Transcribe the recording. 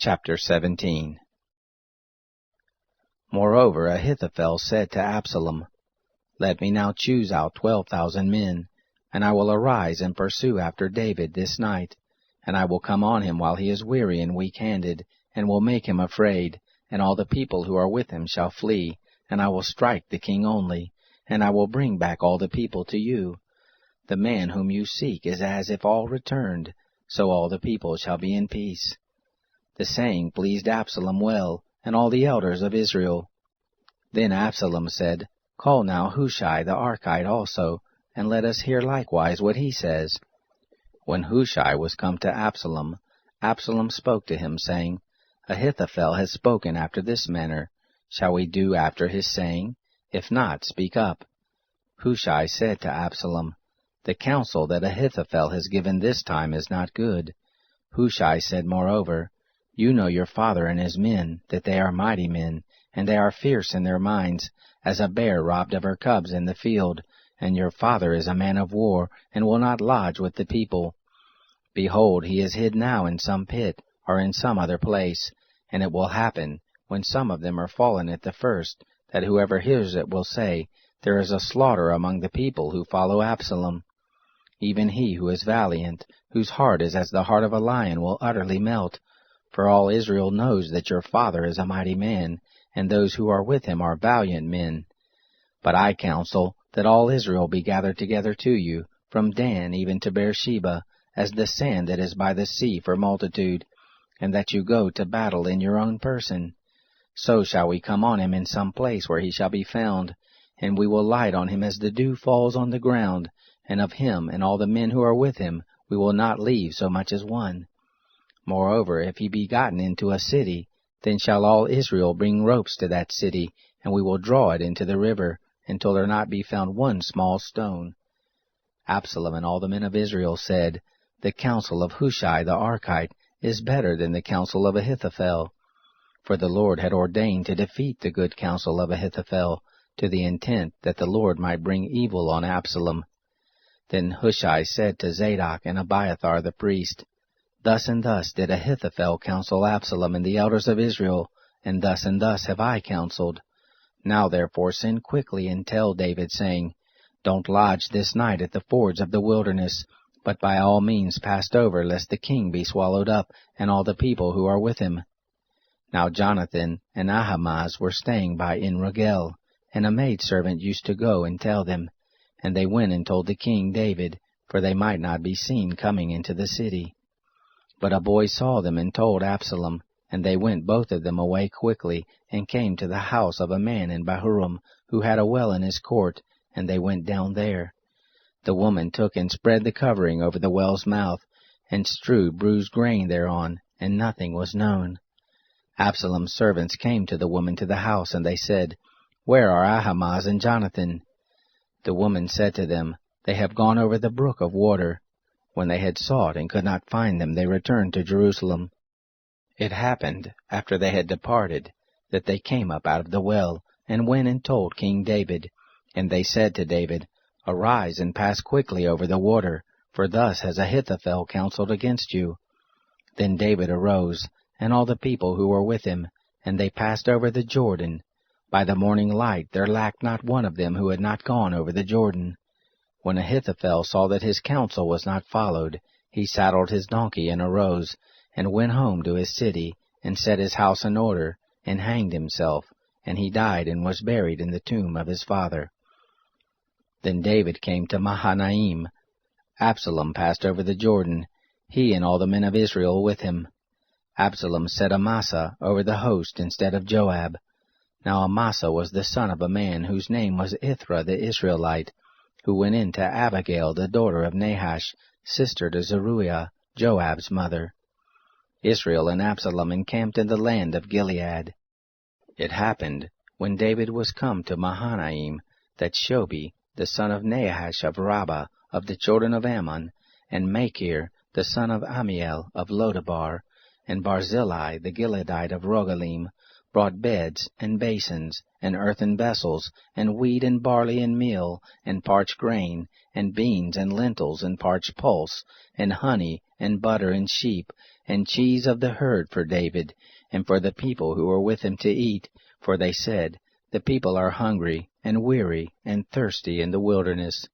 Chapter 17. Moreover, Ahithophel said to Absalom, Let me now choose out 12,000 men, and I will arise and pursue after David this night, and I will come on him while he is weary and weak-handed, and will make him afraid, and all the people who are with him shall flee, and I will strike the king only, and I will bring back all the people to you. The man whom you seek is as if all returned, so all the people shall be in peace. The saying pleased Absalom well, and all the elders of Israel. Then Absalom said, Call now Hushai the Archite also, and let us hear likewise what he says. When Hushai was come to Absalom, Absalom spoke to him, saying, Ahithophel has spoken after this manner. Shall we do after his saying? If not, speak up. Hushai said to Absalom, The counsel that Ahithophel has given this time is not good. Hushai said moreover, You know your father and his men, that they are mighty men, and they are fierce in their minds, as a bear robbed of her cubs in the field, and your father is a man of war, and will not lodge with the people. Behold, he is hid now in some pit, or in some other place, and it will happen, when some of them are fallen at the first, that whoever hears it will say, There is a slaughter among the people who follow Absalom. Even he who is valiant, whose heart is as the heart of a lion, will utterly melt. For all Israel knows that your father is a mighty man, and those who are with him are valiant men. But I counsel that all Israel be gathered together to you, from Dan even to Beersheba, as the sand that is by the sea for multitude, and that you go to battle in your own person. So shall we come on him in some place where he shall be found, and we will light on him as the dew falls on the ground, and of him and all the men who are with him we will not leave so much as one. Moreover, if he be gotten into a city, then shall all Israel bring ropes to that city, and we will draw it into the river, until there not be found one small stone. Absalom and all the men of Israel said, The counsel of Hushai the Archite is better than the counsel of Ahithophel. For the Lord had ordained to defeat the good counsel of Ahithophel, to the intent that the Lord might bring evil on Absalom. Then Hushai said to Zadok and Abiathar the priest, Thus and thus did Ahithophel counsel Absalom and the elders of Israel, and thus have I counseled. Now therefore send quickly and tell David, saying, Don't lodge this night at the fords of the wilderness, but by all means pass over, lest the king be swallowed up, and all the people who are with him. Now Jonathan and Ahimaaz were staying by En Rogel, and a maidservant used to go and tell them. And they went and told the king David, for they might not be seen coming into the city. But a boy saw them and told Absalom, and they went both of them away quickly, and came to the house of a man in Bahurim, who had a well in his court, and they went down there. The woman took and spread the covering over the well's mouth, and strewed bruised grain thereon, and nothing was known. Absalom's servants came to the woman to the house, and they said, Where are Ahimaaz and Jonathan? The woman said to them, They have gone over the brook of water. When they had sought and could not find them, they returned to Jerusalem. It happened, after they had departed, that they came up out of the well, and went and told King David. And they said to David, Arise and pass quickly over the water, for thus has Ahithophel counseled against you. Then David arose, and all the people who were with him, and they passed over the Jordan. By the morning light there lacked not one of them who had not gone over the Jordan. When Ahithophel saw that his counsel was not followed, he saddled his donkey and arose, and went home to his city, and set his house in order, and hanged himself, and he died and was buried in the tomb of his father. Then David came to Mahanaim. Absalom passed over the Jordan, he and all the men of Israel with him. Absalom set Amasa over the host instead of Joab. Now Amasa was the son of a man whose name was Ithra the Israelite, who went in to Abigail the daughter of Nahash, sister to Zeruiah, Joab's mother. Israel and Absalom encamped in the land of Gilead. It happened, when David was come to Mahanaim, that Shobi, the son of Nahash of Rabbah, of the children of Ammon, and Machir, the son of Amiel of Lodabar, and Barzillai the Gileadite of Rogelim, brought beds, and basins, and earthen vessels, and wheat, and barley, and meal, and parched grain, and beans, and lentils, and parched pulse, and honey, and butter, and sheep, and cheese of the herd for David, and for the people who were with him to eat. For they said, The people are hungry, and weary, and thirsty in the wilderness.